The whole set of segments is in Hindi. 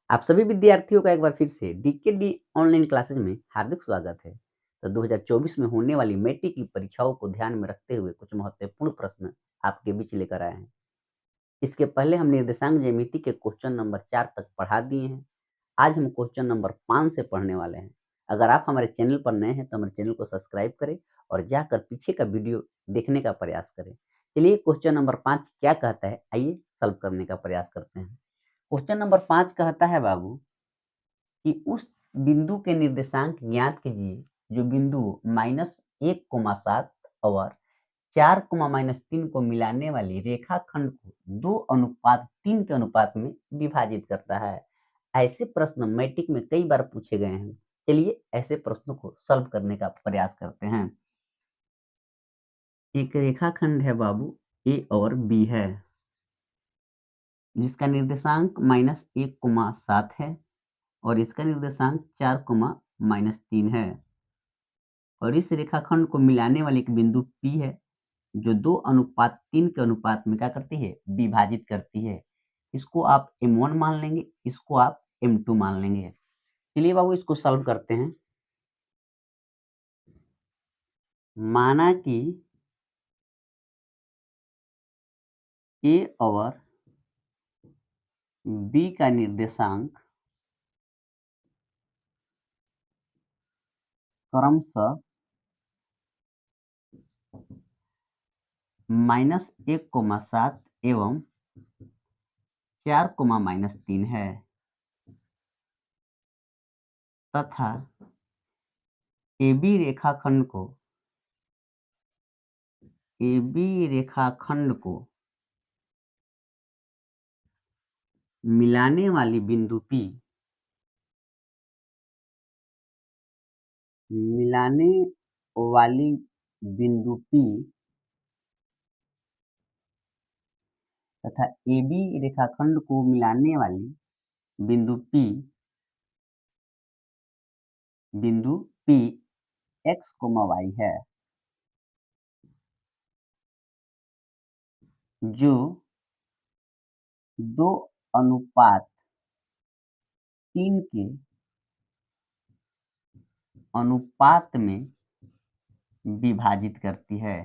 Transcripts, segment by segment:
आप सभी विद्यार्थियों का एक बार फिर से डीकेडी ऑनलाइन क्लासेज में हार्दिक स्वागत है। तो 2024 में होने वाली मैट्रिक की परीक्षाओं को ध्यान में रखते हुए कुछ महत्वपूर्ण प्रश्न आपके बीच लेकर आए हैं। इसके पहले हम निर्देशांक ज्यामिति के क्वेश्चन नंबर 4 तक पढ़ा दिए हैं। आज हम क्वेश्चन नंबर 5 से पढ़ने वाले हैं। अगर आप हमारे चैनल पर नए हैं तो हमारे चैनल को सब्सक्राइब करें और जाकर पीछे का वीडियो देखने का प्रयास करें। चलिए क्वेश्चन नंबर 5 क्या कहता है, आइए सॉल्व करने का प्रयास करते हैं। क्वेश्चन नंबर 5 कहता है बाबू कि उस बिंदु के निर्देशांक ज्ञात कीजिए जो बिंदु -1,7 और 4, -3 को मिलाने वाली रेखाखंड को 2:3 के अनुपात में विभाजित करता है। ऐसे प्रश्न मैट्रिक में कई बार पूछे गए हैं। चलिए ऐसे प्रश्नों को सॉल्व करने का प्रयास करते हैं। एक रेखाखंड है बाबू, ए और बी है, जिसका निर्देशांक -1,7 है और इसका निर्देशांक 4, -3 है। और इस रेखाखंड को मिलाने वाली एक बिंदु P है जो 2:3 के अनुपात में क्या करती है, विभाजित करती है। इसको आप M1 मान लेंगे, इसको आप M2 मान लेंगे। चलिए बाबू इसको सॉल्व करते हैं। माना कि A और B का निर्देशांक क्रमशः -1,7 एवं 4, -3 है तथा AB रेखाखंड को मिलाने वाली बिंदु P तथा AB रेखाखंड को मिलाने वाली बिंदु P x, y है, जो 2:3 के अनुपात में विभाजित करती है।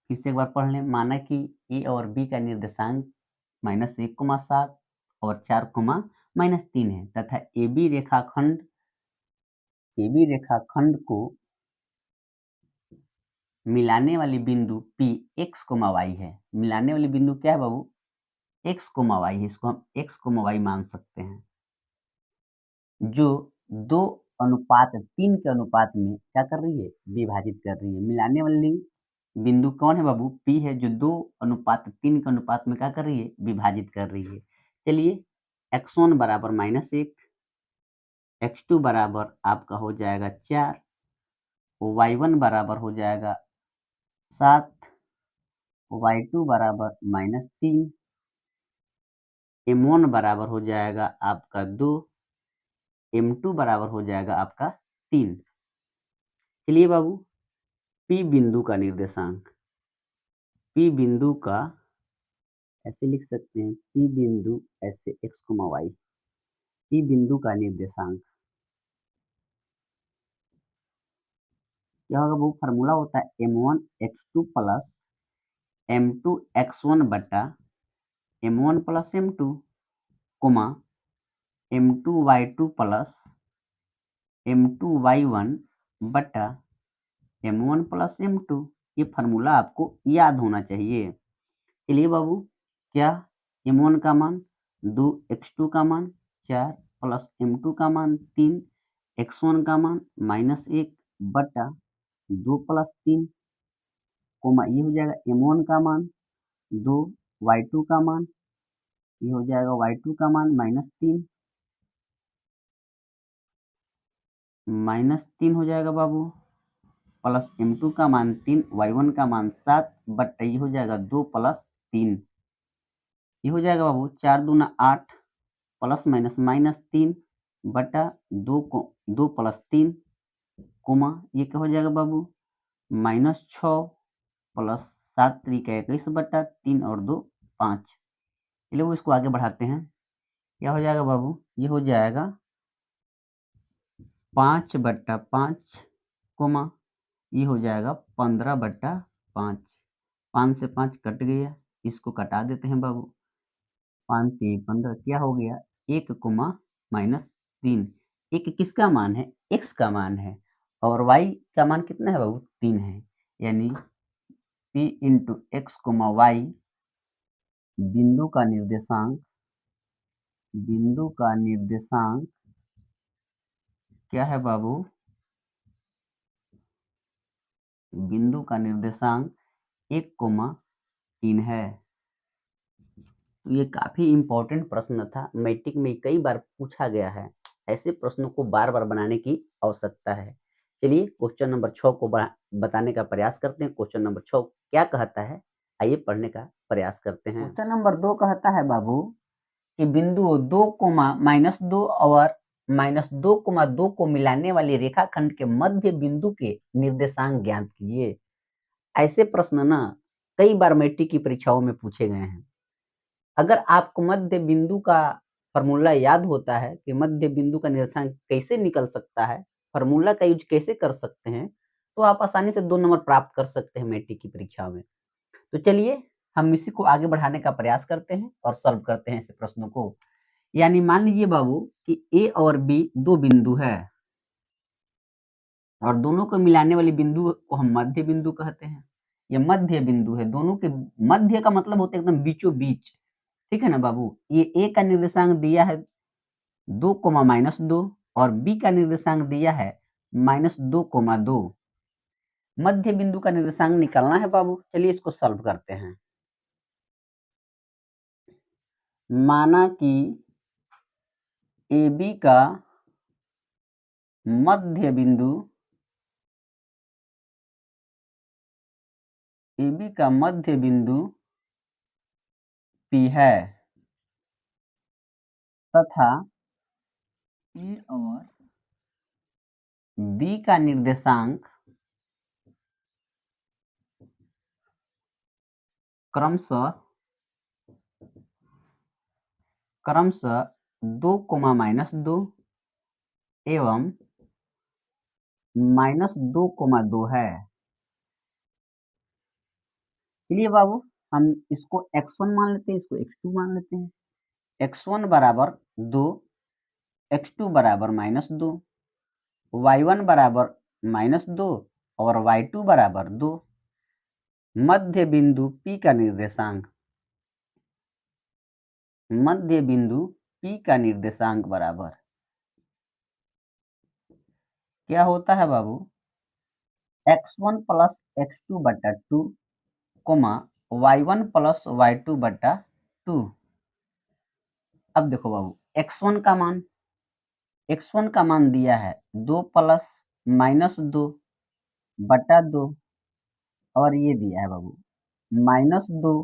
फिर से एक बार पढ़ लें। माना कि A और B का निर्देशांक -1,7 और 4, -3 है तथा AB रेखाखंड को मिलाने वाली बिंदु P x, y है। मिलाने वाली बिंदु क्या है बाबू, x, y है। इसको हम x, y मान सकते हैं, जो 2:3 के अनुपात में क्या कर रही है, विभाजित कर रही है। मिलाने वाली बिंदु कौन है बाबू, P है, जो 2:3 के अनुपात में क्या कर रही है, विभाजित कर रही है। चलिए x1 बराबर -1, x2 बराबर आपका हो जाएगा 4, y1 बराबर हो जाएगा 7, y2 बराबर -3, m1 बराबर हो जाएगा आपका 2, m2 बराबर हो जाएगा आपका 3। चलिए बाबू P बिंदु का निर्देशांक, P बिंदु का ऐसे लिख सकते हैं, P बिंदु ऐसे x, y, P बिंदु का निर्देशांक क्या होगा, वो फार्मूला होता है m1 x2 plus m2 x1 बटा m1 plus m2 coma m2 y2 plus m2 y1 बटा m1 प्लस m2। ये फार्मूला आपको याद होना चाहिए। चलिए बाबू, क्या m1 का मान 2, x2 का मान 4 प्लस m2 का मान 3, x1 का मान -1 बटा 2 प्लस 3 कोमा ये हो जाएगा m1 का मान 2, y2 का मान ये हो जाएगा y2 का मान -3 हो जाएगा बाबू, प्लस m2 का मान 3, y1 का मान 7 बटा ये हो जाएगा 2 प्लस 3। ये हो जाएगा बाबू 4 दूना 8 प्लस माइनस -3 बटा 2 प्लस 3 कोमा ये क्या हो जाएगा बाबू -6 प्लस 7 त्रिक 21/3 और 2 5। चलिए वो इसको आगे बढ़ाते हैं। क्या हो जाएगा बाबू? ये हो जाएगा 5/5 कोमा ये हो जाएगा 15/5। 5 से 5 कट गया, इसको कटा देते हैं बाबू। 5 3 15 क्या हो गया? 1 कोमा -3। 1 किसका मान है? x का मान है और y का मान कितना है बाबू? 3 है। यानी p into x comma y बिंदु का निर्देशांक क्या है बाबू? बिंदु का निर्देशांक 1,3 है। तो ये काफ़ी इम्पोर्टेंट प्रश्न था, मैट्रिक में कई बार पूछा गया है। ऐसे प्रश्नों को बार-बार बनाने की आवश्यकता है। चलिए क्वेश्चन नंबर 6 को बताने का प्रयास करते हैं। क्वेश्चन नंबर 6 क्या कहता है? आइए पढ़ने का प्रयास करते हैं। क्वेश्चन नंबर 2 कहता है बाबू कि बिंदु 2, -2 और -2,2 को मिलाने वाली रेखाखंड के मध्य बिंदु के निर्देशांक ज्ञात कीजिए। ऐसे प्रश्न ना कई बार मैट्रिक की परीक्षाओं में पूछे गए हैं। अगर आपको मध्य बिंदु का फ़ॉर्मूला याद होता है कि मध्य बिंदु का निर्देशांक कैसे निकल सकता है, फ़ॉर्मूला का यूज़ कैसे कर सकते हैं, तो आप आसानी से 2 नंबर प्राप्त कर सकते हैं मैट्रिक की परीक्षा में। तो चलिए हम इसी को आगे बढ़ाने का प्रयास करते हैं और सॉल्व करते हैं ऐसे प्रश्नों को। यानी मान लीजिए बाबू कि ए और बी 2 बिंदु है और दोनों को मिलाने वाली बिंदु को हम मध्य बिंदु कहते हैं। ये मध्य बिंदु है, दोनों के मध्य का मतलब होता है एकदम बीचों-बीच। ठीक है ना बाबू? ये ए का निर्देशांक दिया है 2, -2 और बी का निर्देशांक दिया है -2,2। मध्य बिंदु का निर्देशांक निकालना है बाबू। चलिए इसको सॉल्व करते हैं। माना कि AB का मध्य बिंदु P है तथा A और B का निर्देशांक क्रमशः 2, -2 एवं -2,2 है। चलिए बाबू हम इसको x1 मान लेते हैं, इसको x2 मान लेते हैं। x1 बराबर 2, x2 बराबर -2, y1 बराबर -2 और y2 बराबर 2। मध्य बिंदु P का निर्देशांक बराबर क्या होता है बाबू? x1 plus x2/2 y1 plus y2/2। अब देखो बाबू x1 का मान दिया है 2 प्लस -2/2 और ये दिया है बाबू -2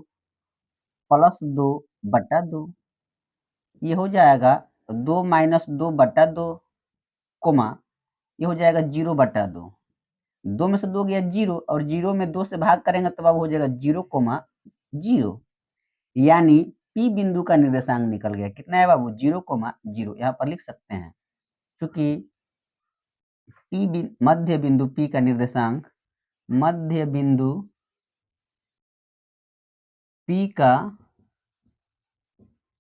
प्लस 2/2। ये हो जाएगा 2 - 2/2 कोमा ये हो जाएगा 0/2। 2 में से 2 गया 0 और 0 में 2 से भाग करेंगे तब अब हो जाएगा 0,0। यानी P बिंदु का निर्देशांक निकल गया। कितना है बाबू? 0,0। यहाँ पर लिख सकते हैं क्योंकि मध्य बिंदु P का निर्देशांक मध्य बिंदु P का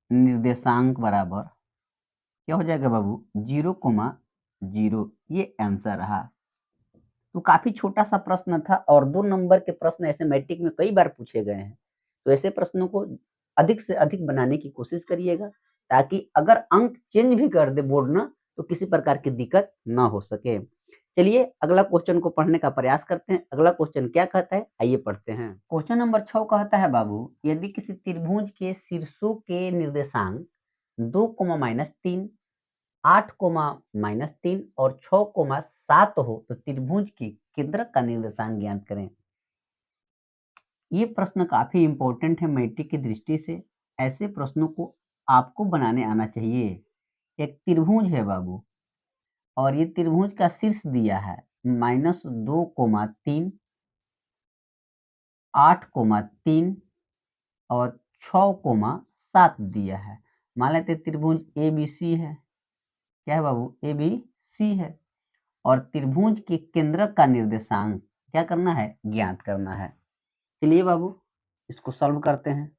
निर्देशांक बराबर क्या हो जाएगा बाबू? 0,0। ये आंसर रहा। तो काफी छोटा सा प्रश्न था और 2 नंबर के प्रश्न ऐसे मैट्रिक में कई बार पूछे गए हैं। तो ऐसे प्रश्नों को अधिक से अधिक बनाने की कोशिश करिएगा ताकि अगर अंक चेंज भी कर दे बोर्ड ना तो किसी प्रकार की दिक्कत ना हो सके। चलिए अगला क्वेश्चन को पढ़ने का प्रयास करते हैं। अगला क्वेश्चन क्या कहता है? आइए पढ़ते हैं। क्वेश्चन नंबर 6 कहता है बाबू यदि किसी त्रिभुज के शीर्षों के निर्देशांक 2, -3 8, -3 और 6, 7 हो तो त्रिभुज के केंद्रक का निर्देशांक ज्ञात करें। ये प्रश्न काफी इंपॉर्टेंट है मैट्रिक की दृष्टि से। ऐसे प्रश्नों को आपको बनाने आना चाहिए। एक त्रिभुज है बाबू और ये त्रिभुज का शीर्ष दिया है -2, 3 8,3 और 6,7 दिया है। मान लेते हैं त्रिभुज ABC है। क्या है बाबू? ABC है और त्रिभुज के केंद्रक का निर्देशांक क्या करना है? ज्ञात करना है। चलिए बाबू इसको सॉल्व करते हैं।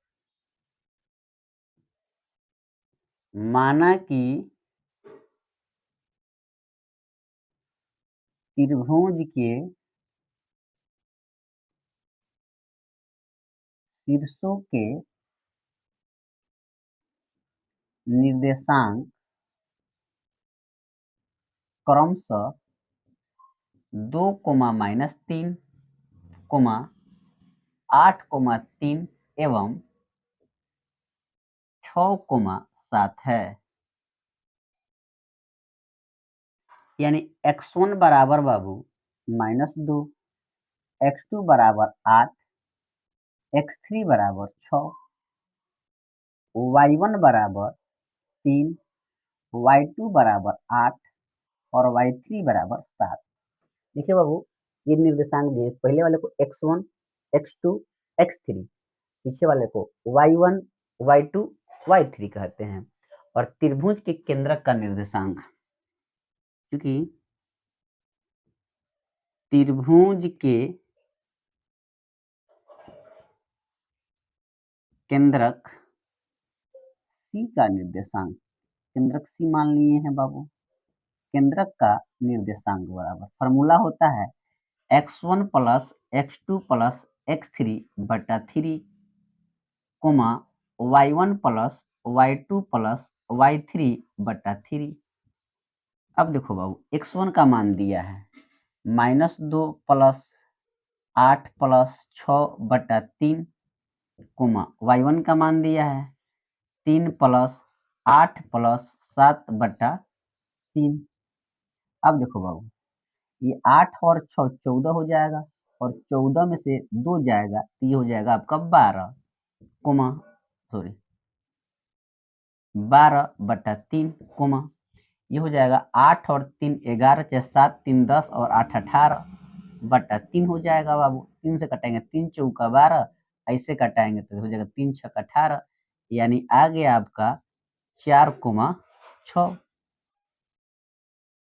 माना कि त्रिभुज के शीर्षों के निर्देशांक क्रमशः 2,-3, 8,3 एवं 6,7 है। यानी x1 बराबर बाबू -2, x2 बराबर 8, x3 बराबर 6, y1 बराबर 3, y2 बराबर 8 और y3 बराबर 7। देखिए बाबू ये निर्देशांक दिए, पहले वाले को x1, x2, x3, पीछे वाले को y1, y2, y3 कहते हैं और त्रिभुज के केंद्रक का निर्देशांक, क्योंकि त्रिभुज के केंद्रक C का निर्देशांक, केंद्रक C मान लिए हैं बाबू, केंद्रक का निर्देशांक बराबर फॉर्मूला होता है x1 plus x2 plus x3 बटा 3, y1 plus y2 plus y3 बटा 3। अब देखो बाबू x1 का मान दिया है -2 प्लस 8 प्लस 6 बटा 3, y1 का मान दिया है 3 प्लस 8 प्लस 7 बटा 3। अब देखो बाबू ये 8 और 6 14 हो जाएगा और 14 में से 2 जाएगा तो ये हो जाएगा आपका 12, सॉरी 12 बटा 3, ये हो जाएगा 8 और 3 11, 6 7, 3 10 और 8 18 बटा 3 हो जाएगा बाबू। 3 से कटेंगे 3 चौका 12, ऐसे कटाएंगे तो हो जाएगा 3 छक्का 18, यानी आ गया आपका 4,6।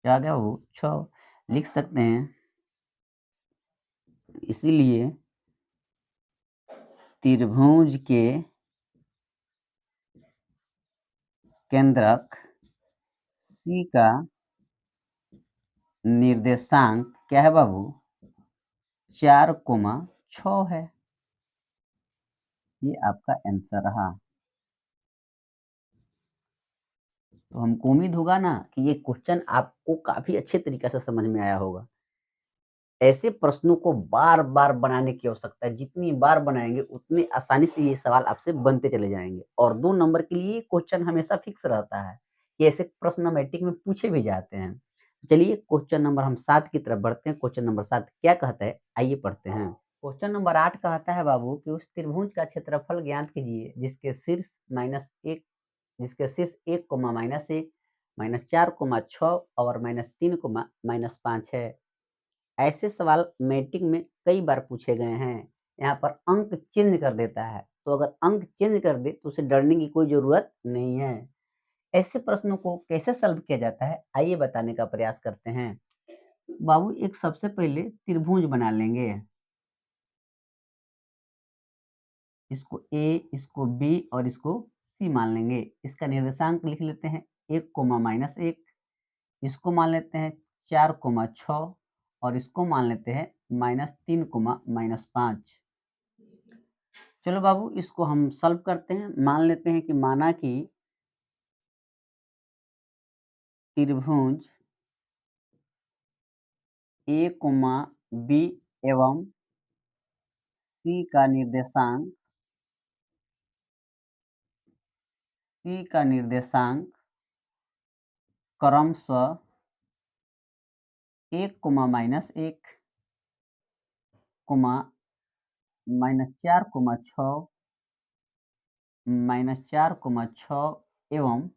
क्या आ गया बाबू? 6 लिख सकते हैं। इसीलिए त्रिभुज के केंद्रक C का निर्देशांक क्या है बाबू? 4,6 है। ये आपका आंसर रहा। तो हमको उम्मीद होगा ना कि ये क्वेश्चन आपको काफी अच्छे तरीके से समझ में आया होगा। ऐसे प्रश्नों को बार-बार बनाने की आवश्यकता है। जितनी बार बनाएँगे उतनी आसानी से ये सवाल आपसे बनते चले जाएँगे और 2 नंबर के लिए क्वेश्चन हमेशा फिक्स रहता है कि ऐसे प्रश्न मैट्रिक में पूछे भी जाते हैं। चलिए क्वेश्चन नंबर हम 7 की तरफ बढ़ते हैं। क्वेश्चन नंबर 7 क्या कहता है? आइए पढ़ते हैं। क्वेश्चन नंबर 8 कहता है बाबू कि उस त्रिभुज का क्षेत्रफल ज्ञात कीजिए जिसके शीर्ष -1, जिसके शीर्ष 1, -1, -4, 6 और -3, -5 है। ऐसे सवाल मैट्रिक में कई बार पूछे गए हैं। यहाँ पर अंक चेंज कर देता है, तो अगर अंक चेंज कर दे तो उसे डरने की कोई ज़रूरत नहीं है। ऐसे प्रश्नों को कैसे सॉल्व किया जाता है, आइए बताने का प्रयास करते हैं। बाबू एक सबसे पहले त्रिभुज बना लेंगे। इसको A, इसको B और इसको C मान लेंगे। इसका निर्देशांक लिख लेते हैं 1, -1, इसको मान लेते हैं 4, 6 और इसको मान लेते हैं -3, -5। चलो बाबू इसको हम सॉल्व करते हैं। मान लेते हैं कि माना कि त्रिभुज A, B एवं C का निर्देशांक क्रमशः 1, -1, -4, 6, -4, 6 एवं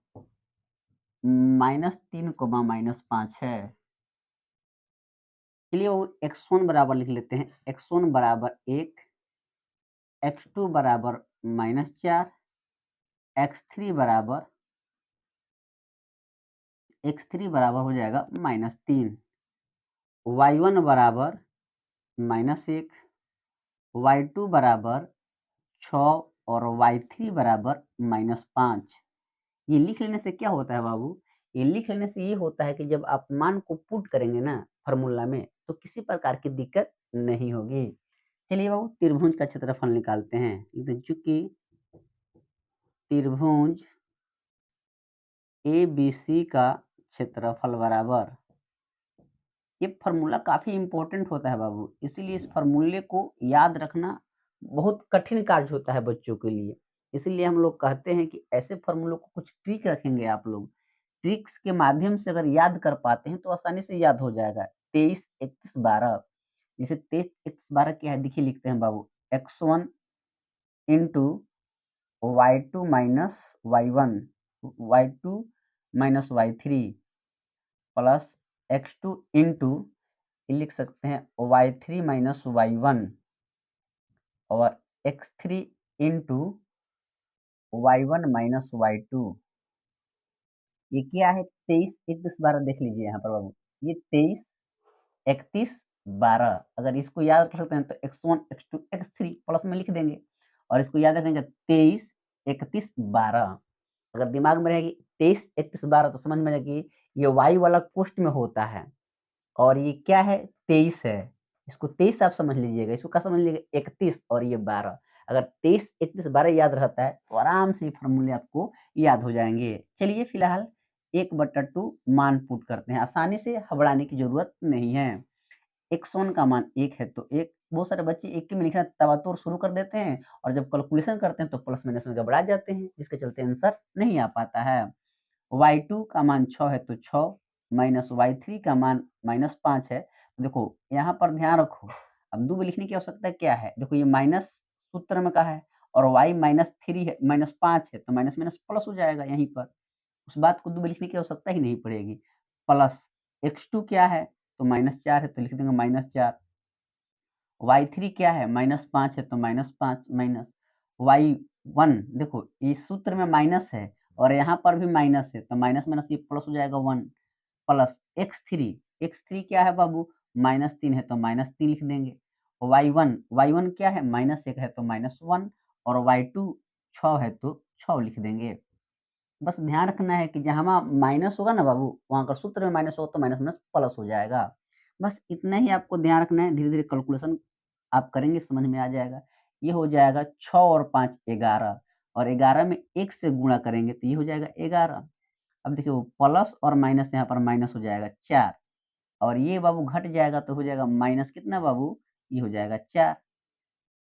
-3, -5 है। चलिए वो x1 बराबर लिख लेते हैं। x1 बराबर 1, x2 बराबर -4, x3 बराबर हो जाएगा -3, y1 बराबर -1, y2 बराबर 6 और y3 बराबर -5। ये लिख लेने से क्या होता है बाबू? ये लिख लेने से ये होता है कि जब आप मान को पुट करेंगे ना फ़ॉर्मूला में, तो किसी प्रकार की दिक्कत नहीं होगी। चलिए बाबू त्रिभुज का क्षेत्रफल निकालते हैं। तो चूँकि त्रिभुज एबीसी का क्षेत्रफल बराबर, ये फ़ॉर्मूला काफ़ी इम्पोर्टेंट होता है बाबू, इसीलिए इस फ़ॉर्मूले को याद रखना बहुत कठिन कार्य होता है बच्चों के लिए। इसीलिए हम लोग कहते हैं कि ऐसे फ़ॉर्मूलों को कुछ ट्रिक रखेंगे आप लोग। ट्रिक्स के माध्यम से अगर याद कर पाते हैं तो आसानी से याद हो जाएगा। 23, 31, 12, जैसे 23, 31, 12 क्या है देखिए लिखते हैं बाबू, x1 into y2 minus y1, y2 minus y3 plus x2 into ये लिख सकते हैं y3 माइनस y1 और x3 into y1 minus y2। ये क्या है 23, 31, 12 देख लीजिए यहाँ पर बाबू। ये 23, 31, 12 अगर इसको याद कर सकते हैं तो x1, x2, x3 प्लस में लिख देंगे और इसको याद रखेंगे 23, 31, 12। अगर दिमाग में रहेगी 23, 31, 12 तो समझ में आएगा कि ये y वाला कोष्ठ में होता है और ये क्या है 23 है। इसको 23 आप समझ लीजिएगा, इसको क्या समझ लीजिएगा 31 और ये 12। अगर 23, 31, 12 याद रहता है तो आराम से ये फ़ॉर्मूले आपको याद हो जाएँगे। चलिए फिलहाल 1/2 मान पुट करते हैं, आसानी से घबराने की ज़रूरत नहीं है। x1 का मान 1 है तो 1, बहुत सारे बच्चे 1 में लिखना तवातुर शुरू कर देते हैं और जब कैलकुलेशन करते हैं तो प्लस माइनस में घबरा जाते हैं, जिसके चलते आंसर नहीं आ पाता है। y2 का मान 6 है तो 6 माइनस y3 का मान -5 है। तो देखो यहाँ पर ध्यान रखो, अब 2 में लिखने की आवश्यकता क्या है? देखो ये माइनस सूत्र में का है और y -3 है, -5 है तो माइनस माइनस प्लस हो जाएगा यहीं पर। उस बात को 2 में लिखने की आवश्यकता ही नहीं पड़ेगी। प्लस x2 क्या है? तो -4 है तो लिख देंगे -4। y3 क्या है? -5 है तो -5 माइनस y1 देखो इस सूत्र में माइनस है और यहाँ पर भी माइनस है तो माइनस माइनस ये प्लस हो जाएगा 1 प्लस x3 क्या है बाबू? -3 है तो -3 लिख देंगे। y1 क्या है? -1 है तो -1 और y2 6 है तो 6 लिख देंगे। बस ध्यान रखना है कि जहाँ माइनस होगा ना बाबू, वहाँ का सूत्र में माइनस हो तो माइनस माइनस प्लस हो जाएगा। बस इतना ही आपको ध्यान रखना है, धीरे-धीरे कैलकुलेशन आप करेंगे समझ में आ जाएगा। ये हो जाएगा 6 और 5 11 और 11 में 1 से गुणा करेंगे तो ये हो जाएगा 11। अब देखिए वो प्लस और माइनस यहाँ पर माइनस हो जाएगा 4 और ये बाबू घट जाएगा तो हो जाएगा माइनस कितना बाबू? ये हो जाएगा 4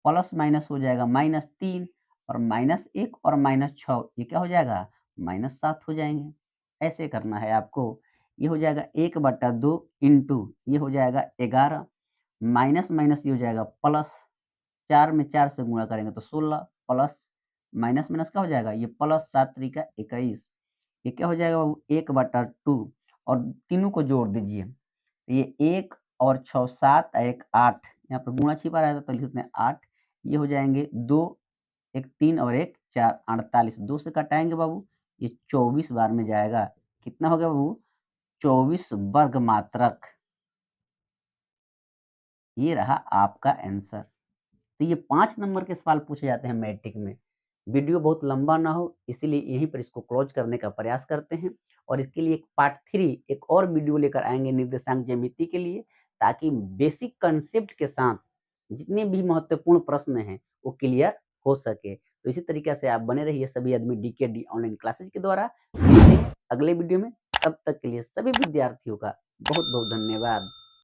प्लस माइनस हो जाएगा -3 और -1 और -6 ये क्या हो जाएगा? -7 हो जाएँगे। ऐसे करना है आपको। ये हो जाएगा 1/2 इंटू ये हो जाएगा 11 माइनस माइनस ये हो जाएगा प्लस 4 में 4 से गुणा करेंगे तो 16 प्लस माइनस माइनस क्या हो जाएगा? ये प्लस 7 त्रिका 21 ये क्या हो जाएगा बाबू? 1/2 और तीनों को जोड़ दीजिए। तो ये 1 और 6 7 1 8 यहाँ पर गुणा छिपा रहता तो लिख देते हैं 8 ये हो जाएँगे 2 1 3 और 1 4 48 2 से घटाएँगे बाबू, ये 24 बार में जाएगा। कितना हो गया बाबू? 24 वर्ग मात्रक। ये रहा आपका आंसर। तो ये 5 नंबर के सवाल पूछे जाते हैं मैट्रिक में। वीडियो बहुत लंबा ना हो इसीलिए यहीं पर इसको क्लोज़ करने का प्रयास करते हैं और इसके लिए एक पार्ट 3 एक और वीडियो लेकर आएँगे निर्देशांक ज्यामिति के लिए, ताकि बेसिक कांसेप्ट के साथ जितने भी महत्वपूर्ण प्रश्न हैं वो क्लियर हो सके। तो इसी तरीके से आप बने रहिए सभी आदमी डीकेडी ऑनलाइन क्लासेज के द्वारा। मिलते हैं अगले वीडियो में, तब तक के लिए सभी विद्यार्थियों का बहुत-बहुत धन्यवाद।